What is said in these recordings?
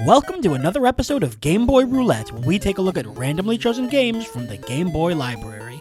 Welcome to another episode of Game Boy Roulette, where we take a look at randomly chosen games from the Game Boy library.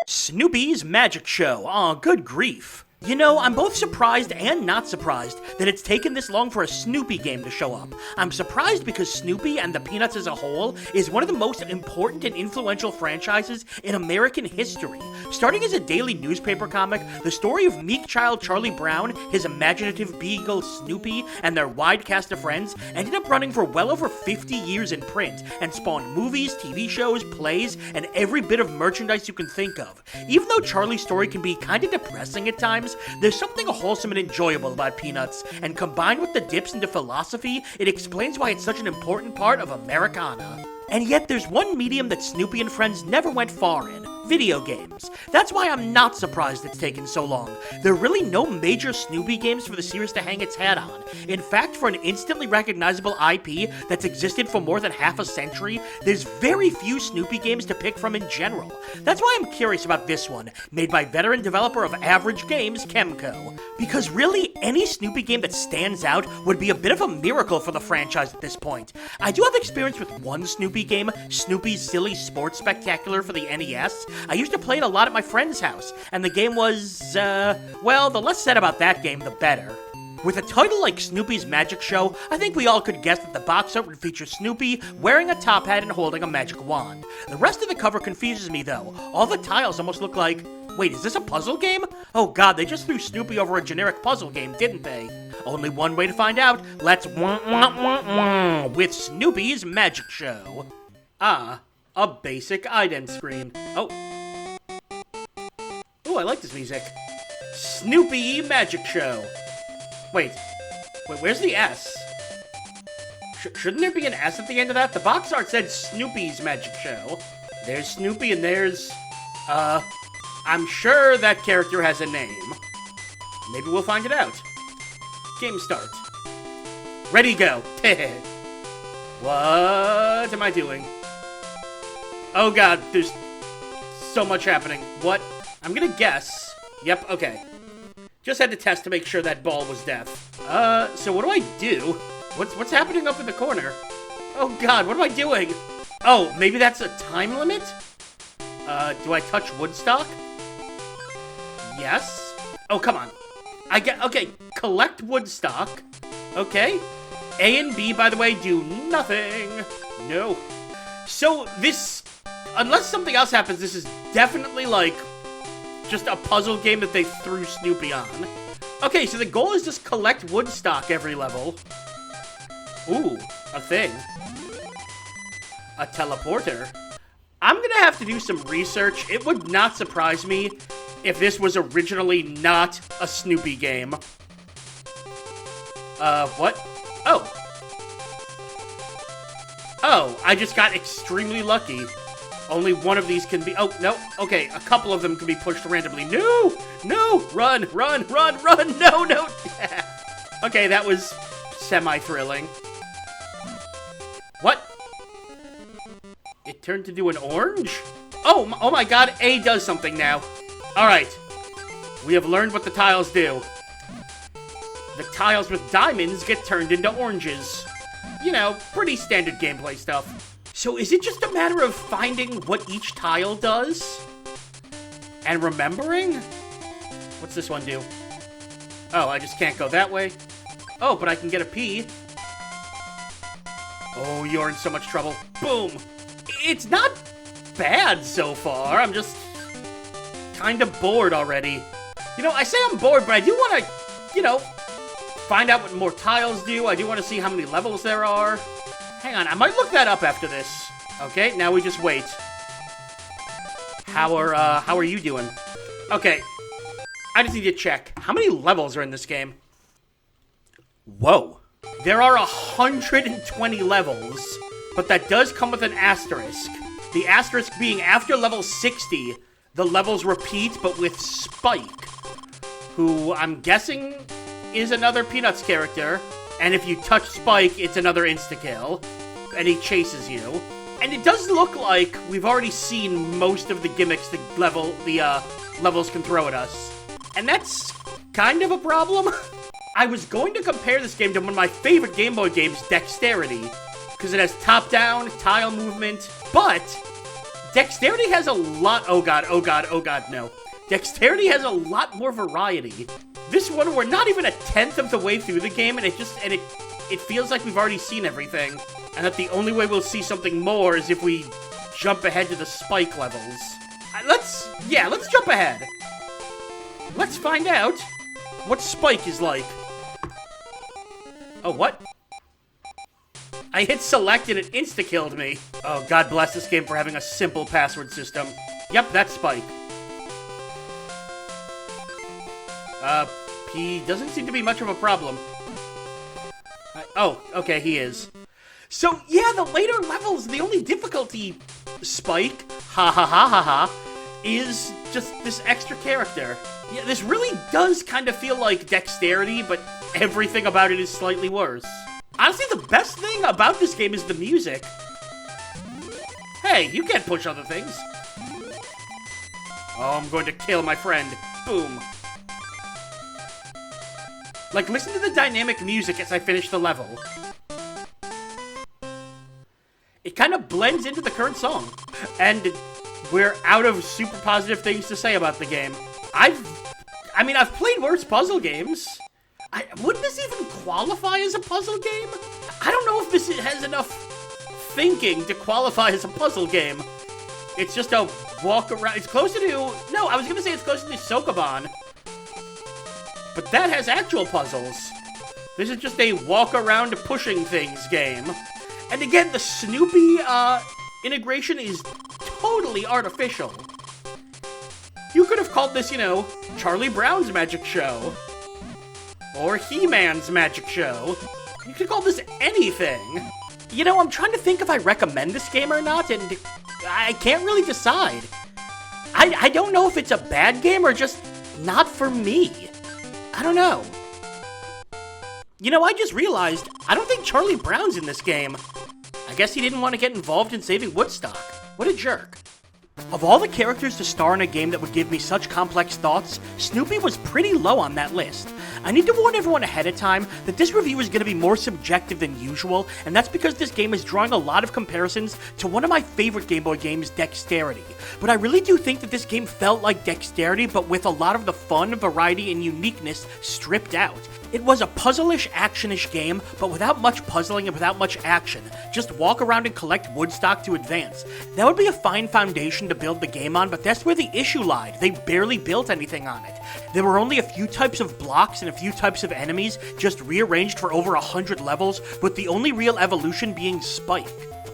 Snoopy's Magic Show. Aw, good grief. You know, I'm both surprised and not surprised that it's taken this long for a Snoopy game to show up. I'm surprised because Snoopy and the Peanuts as a whole is one of the most important and influential franchises in American history. Starting as a daily newspaper comic, the story of meek child Charlie Brown, his imaginative beagle Snoopy, and their wide cast of friends ended up running for well over 50 years in print and spawned movies, TV shows, plays, and every bit of merchandise you can think of. Even though Charlie's story can be kinda depressing at times, there's something wholesome and enjoyable about Peanuts, and combined with the dips into philosophy, it explains why it's such an important part of Americana. And yet there's one medium that Snoopy and friends never went far in: video games. That's why I'm not surprised it's taken so long. There are really no major Snoopy games for the series to hang its hat on. In fact, for an instantly recognizable IP that's existed for more than half a century, there's very few Snoopy games to pick from in general. That's why I'm curious about this one, made by veteran developer of Average Games, Kemco. Because really, any Snoopy game that stands out would be a bit of a miracle for the franchise at this point. I do have experience with one Snoopy game, Snoopy's Silly Sports Spectacular for the NES. I used to play it a lot at my friend's house, and the game was, well, the less said about that game, the better. With a title like Snoopy's Magic Show, I think we all could guess that the box art would feature Snoopy wearing a top hat and holding a magic wand. The rest of the cover confuses me though. All the tiles almost look like... Wait, is this a puzzle game? Oh god, they just threw Snoopy over a generic puzzle game, didn't they? Only one way to find out. Let's with Snoopy's Magic Show. Ah, a basic ident screen. Oh, I like this music. Snoopy Magic Show. Wait, where's the S? Shouldn't there be an S at the end of that? The box art said Snoopy's Magic Show. There's Snoopy and there's, I'm sure that character has a name. Maybe we'll find it out. Game start. Ready, go. What am I doing? Oh god, there's so much happening. What? I'm gonna guess. Yep, okay. Just had to test to make sure that ball was deaf. So what do I do? What's happening up in the corner? Oh god, what am I doing? Oh, maybe that's a time limit? Do I touch Woodstock? Yes. Oh, come on. Okay, collect Woodstock. Okay. A and B, by the way, do nothing. No. So this, unless something else happens, this is definitely like just a puzzle game that they threw Snoopy on. Okay, so the goal is just collect Woodstock every level. Ooh, a thing. A teleporter. I'm gonna have to do some research. It would not surprise me if this was originally not a Snoopy game. What? Oh. Oh, I just got extremely lucky. Only one of these can be... Oh, no. Okay, a couple of them can be pushed randomly. No! No! Run! Run! Run! Run! No! No! Okay, that was semi-thrilling. What? It turned to do an orange? Oh my god, A does something now. Alright. We have learned what the tiles do. The tiles with diamonds get turned into oranges. You know, pretty standard gameplay stuff. So is it just a matter of finding what each tile does? And remembering? What's this one do? Oh, I just can't go that way. Oh, but I can get a P. Oh, you're in so much trouble. Boom! It's not bad so far. I'm just kind of bored already. You know, I say I'm bored, but I do want to, you know, find out what more tiles do. I do want to see how many levels there are. Hang on, I might look that up after this. Okay, now we just wait. How are you doing? Okay, I just need to check. How many levels are in this game? Whoa. There are 120 levels, but that does come with an asterisk. The asterisk being after level 60, the levels repeat, but with Spike, who I'm guessing is another Peanuts character. And if you touch Spike, it's another insta-kill, and he chases you. And it does look like we've already seen most of the gimmicks the levels can throw at us. And that's kind of a problem. I was going to compare this game to one of my favorite Game Boy games, Dexterity, because it has top-down, tile movement, but Dexterity has a lot... Oh god, no. Dexterity has a lot more variety. This one, we're not even a tenth of the way through the game, and it feels like we've already seen everything, and that the only way we'll see something more is if we jump ahead to the spike levels. Let's jump ahead. Let's find out what Spike is like. Oh, what? I hit select and it insta-killed me. Oh, God bless this game for having a simple password system. Yep, that's Spike. He doesn't seem to be much of a problem. Oh, okay, he is. So, yeah, the later levels, the only difficulty, Spike, is just this extra character. Yeah, this really does kind of feel like Dexterity, but everything about it is slightly worse. Honestly, the best thing about this game is the music. Hey, you can't push other things. Oh, I'm going to kill my friend. Boom. Like, listen to the dynamic music as I finish the level. It kind of blends into the current song. And we're out of super positive things to say about the game. I've played worse puzzle games. Wouldn't this even qualify as a puzzle game? I don't know if this has enough thinking to qualify as a puzzle game. It's just a walk around. It's closer to... No, I was going to say it's closer to Sokoban. But that has actual puzzles. This is just a walk around pushing things game. And again, the Snoopy integration is totally artificial. You could have called this, Charlie Brown's Magic Show. Or He-Man's Magic Show. You could call this anything. I'm trying to think if I recommend this game or not, and I can't really decide. I don't know if it's a bad game or just not for me. I don't know. I just realized, I don't think Charlie Brown's in this game. I guess he didn't want to get involved in saving Woodstock. What a jerk. Of all the characters to star in a game that would give me such complex thoughts, Snoopy was pretty low on that list. I need to warn everyone ahead of time that this review is going to be more subjective than usual, and that's because this game is drawing a lot of comparisons to one of my favorite Game Boy games, Dexterity. But I really do think that this game felt like Dexterity, but with a lot of the fun, variety, and uniqueness stripped out. It was a puzzle-ish, action-ish game, but without much puzzling and without much action. Just walk around and collect Woodstock to advance. That would be a fine foundation to build the game on, but that's where the issue lied. They barely built anything on it. There were only a few types of blocks and a few types of enemies, just rearranged for over 100 levels, with the only real evolution being Spike.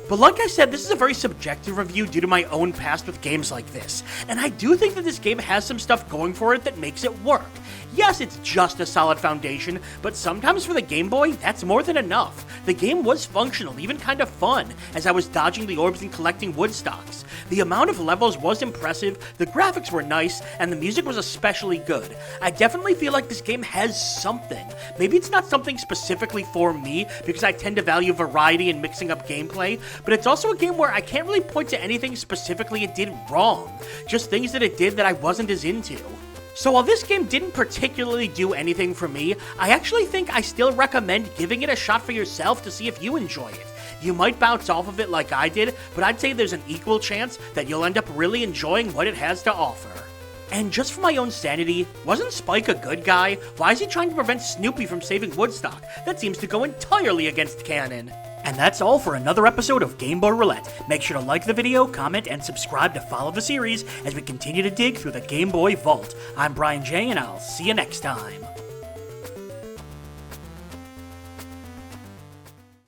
But like I said, this is a very subjective review due to my own past with games like this, and I do think that this game has some stuff going for it that makes it work. Yes, it's just a solid foundation, but sometimes for the Game Boy, that's more than enough. The game was functional, even kind of fun, as I was dodging the orbs and collecting Woodstocks. The amount of levels was impressive, the graphics were nice, and the music was especially good. I definitely feel like this game has something. Maybe it's not something specifically for me, because I tend to value variety and mixing up gameplay, but it's also a game where I can't really point to anything specifically it did wrong, just things that it did that I wasn't as into. So while this game didn't particularly do anything for me, I actually think I still recommend giving it a shot for yourself to see if you enjoy it. You might bounce off of it like I did, but I'd say there's an equal chance that you'll end up really enjoying what it has to offer. And just for my own sanity, wasn't Spike a good guy? Why is he trying to prevent Snoopy from saving Woodstock? That seems to go entirely against canon. And that's all for another episode of Game Boy Roulette. Make sure to like the video, comment, and subscribe to follow the series as we continue to dig through the Game Boy vault. I'm BrianJ, and I'll see you next time.